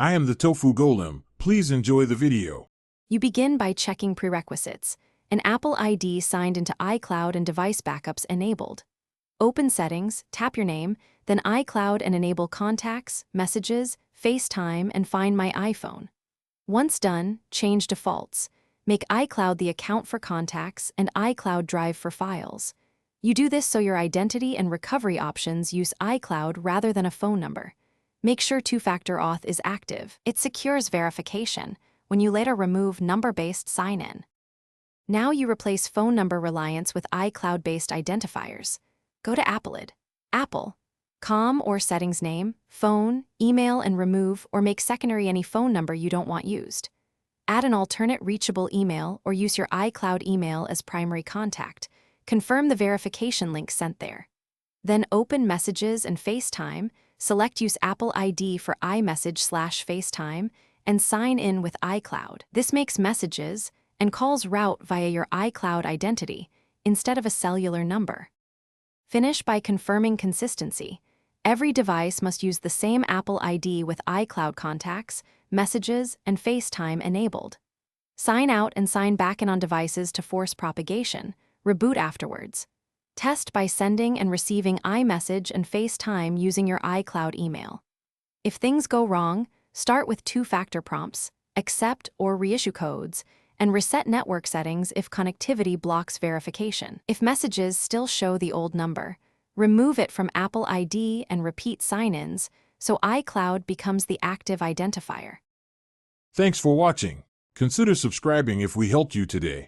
I am the Tofu Golem. Please enjoy the video. You begin by checking prerequisites. An Apple ID signed into iCloud and device backups enabled. Open Settings, tap your name, then iCloud and enable Contacts, Messages, FaceTime, and Find My iPhone. Once done, change defaults. Make iCloud the account for contacts and iCloud Drive for files. You do this so your identity and recovery options use iCloud rather than a phone number. Make sure two-factor auth is active. It secures verification when you later remove number-based sign-in. Now you replace phone number reliance with iCloud-based identifiers. Go to Apple, com or settings name, phone, email, and remove or make secondary any phone number you don't want used. Add an alternate reachable email or use your iCloud email as primary contact. Confirm the verification link sent there. Then open Messages and FaceTime, select Use Apple ID for iMessage/FaceTime, and sign in with iCloud. This makes messages and calls route via your iCloud identity instead of a cellular number. Finish by confirming consistency. Every device must use the same Apple ID with iCloud contacts, messages, and FaceTime enabled. Sign out and sign back in on devices to force propagation. Reboot afterwards. Test by sending and receiving iMessage and FaceTime using your iCloud email. If things go wrong, start with two-factor prompts, accept or reissue codes, and reset network settings if connectivity blocks verification. If messages still show the old number, remove it from Apple ID and repeat sign-ins so iCloud becomes the active identifier. Thanks for watching. Consider subscribing if we helped you today.